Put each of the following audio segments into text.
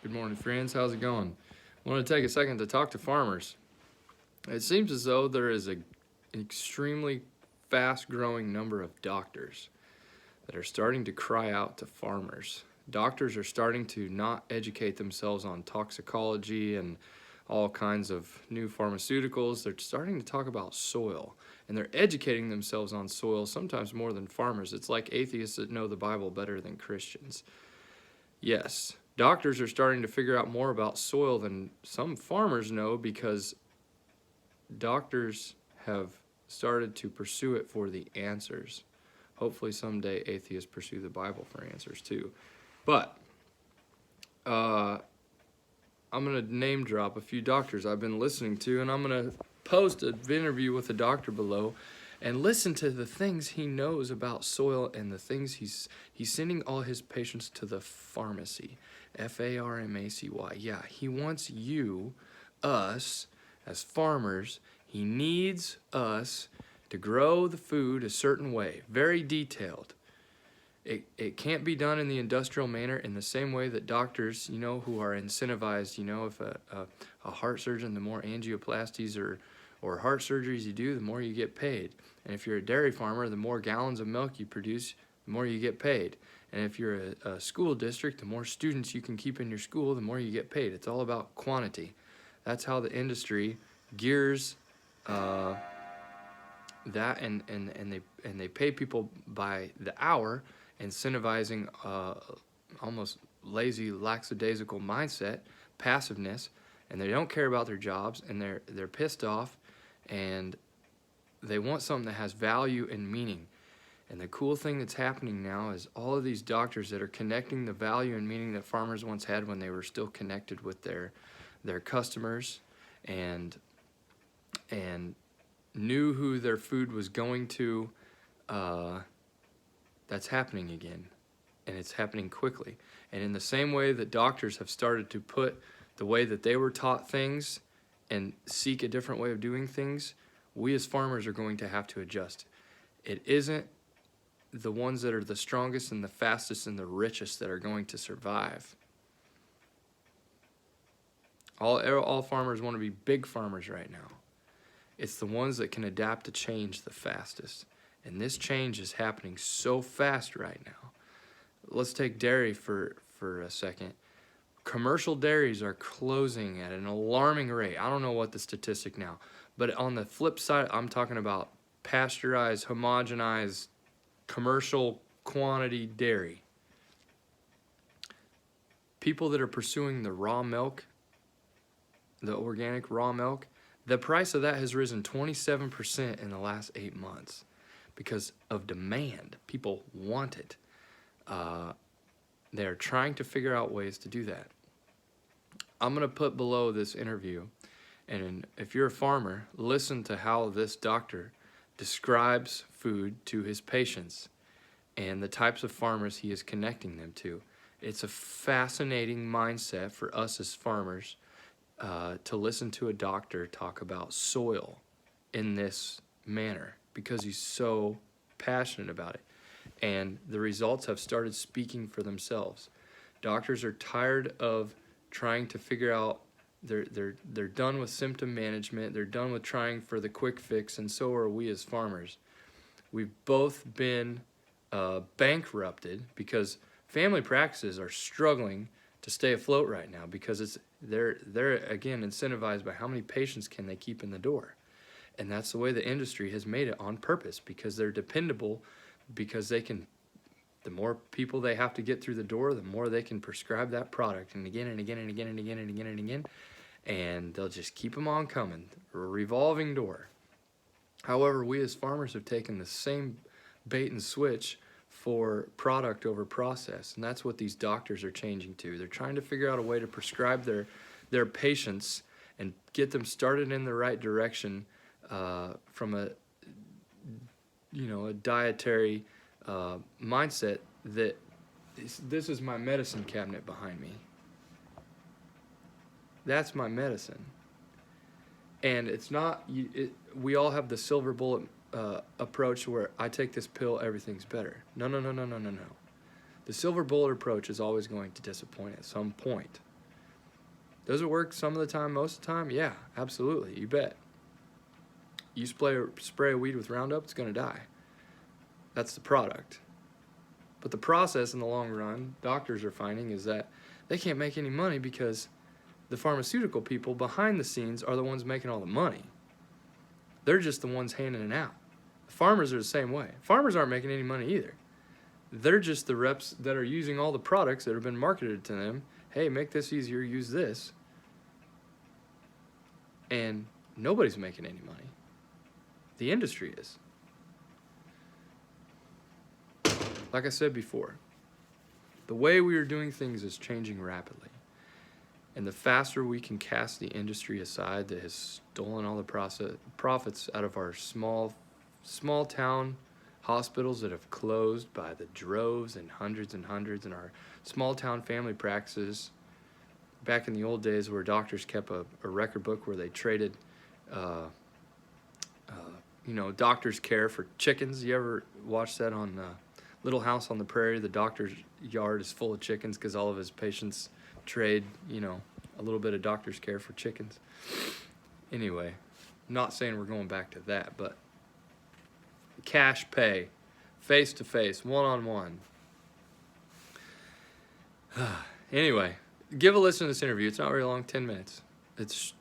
Good morning, friends. How's it going? I want to take a second to talk to farmers. It seems as though there is an extremely fast growing number of doctors that are starting to cry out to farmers. Doctors are starting to not educate themselves on toxicology and all kinds of new pharmaceuticals. They're starting to talk about soil, and they're educating themselves on soil sometimes more than farmers. It's like atheists that know the Bible better than Christians. Yes, doctors are starting to figure out more about soil than some farmers know because doctors have started to pursue it for the answers. Hopefully someday atheists pursue the Bible for answers too. But I'm going to name drop a few doctors I've been listening to, and I'm going to post an interview with a doctor below and listen to the things he knows about soil and the things he's sending all his patients to the pharmacy. Pharmacy. Yeah, he wants you, us, as farmers, he needs us to grow the food a certain way, very detailed. It can't be done in the industrial manner in the same way that doctors, who are incentivized, if a heart surgeon, the more angioplasties or heart surgeries you do, the more you get paid. And if you're a dairy farmer, the more gallons of milk you produce, the more you get paid. And if you're a school district, the more students you can keep in your school, the more you get paid. It's all about quantity. That's how the industry gears that, and they pay people by the hour, incentivizing almost lazy, lackadaisical mindset, passiveness, and they don't care about their jobs, and they're pissed off, and they want something that has value and meaning. And the cool thing that's happening now is all of these doctors that are connecting the value and meaning that farmers once had when they were still connected with their customers and knew who their food was going to. That's happening again, and it's happening quickly. And in the same way that doctors have started to put the way that they were taught things and seek a different way of doing things, we as farmers are going to have to adjust. It isn't the ones that are the strongest and the fastest and the richest that are going to survive. All farmers want to be big farmers right now. It's the ones that can adapt to change the fastest. And this change is happening so fast right now. Let's take dairy for a second. Commercial dairies are closing at an alarming rate. I don't know what the statistic now, but on the flip side, I'm talking about pasteurized, homogenized, commercial quantity dairy. People that are pursuing the raw milk, the organic raw milk, the price of that has risen 27% in the last 8 months because of demand. People want it. They're trying to figure out ways to do that. I'm going to put below this interview, and if you're a farmer, listen to how this doctor describes food to his patients and the types of farmers he is connecting them to. It's a fascinating mindset for us as farmers to listen to a doctor talk about soil in this manner because he's so passionate about it. And the results have started speaking for themselves. Doctors are tired of trying to figure out, they're done with symptom management, they're done with trying for the quick fix, and so are we as farmers. We've both been bankrupted because family practices are struggling to stay afloat right now because they're again incentivized by how many patients can they keep in the door. And that's the way the industry has made it on purpose because they're dependable, because the more people they have to get through the door, the more they can prescribe that product and again and again and again and again and again and again, and they'll just keep them on coming, a revolving door. However, we as farmers have taken the same bait and switch for product over process, and that's what these doctors are changing to. They're trying to figure out a way to prescribe their patients and get them started in the right direction from a dietary mindset that this is my medicine cabinet behind me. That's my medicine. And it's not, we all have the silver bullet approach where I take this pill, everything's better. No. The silver bullet approach is always going to disappoint at some point. Does it work some of the time, most of the time? Yeah, absolutely. You bet. You spray a weed with Roundup, it's going to die. That's the product. But the process in the long run, doctors are finding, is that they can't make any money because the pharmaceutical people behind the scenes are the ones making all the money. They're just the ones handing it out. The farmers are the same way. Farmers aren't making any money either. They're just the reps that are using all the products that have been marketed to them. Hey, make this easier, use this. And nobody's making any money. The industry is. Like I said before, the way we are doing things is changing rapidly. And the faster we can cast the industry aside that has stolen all the profits out of our small town hospitals that have closed by the droves and hundreds, and our small town family practices, back in the old days where doctors kept a record book where they traded doctor's care for chickens. You ever watch that on Little House on the Prairie? The doctor's yard is full of chickens because all of his patients trade, a little bit of doctor's care for chickens. Anyway, I'm not saying we're going back to that, but cash pay, face-to-face, one-on-one. Anyway, give a listen to this interview. It's not very long, 10 minutes. It's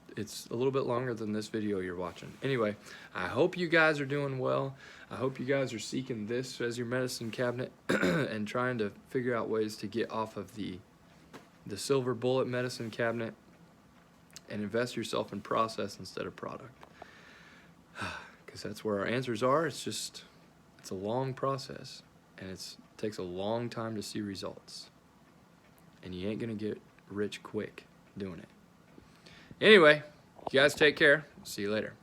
a little bit longer than this video you're watching. Anyway, I hope you guys are doing well. I hope you guys are seeking this as your medicine cabinet and trying to figure out ways to get off of the silver bullet medicine cabinet and invest yourself in process instead of product. Because that's where our answers are. It's a long process, and it takes a long time to see results. And you ain't gonna get rich quick doing it. Anyway, you guys take care. See you later.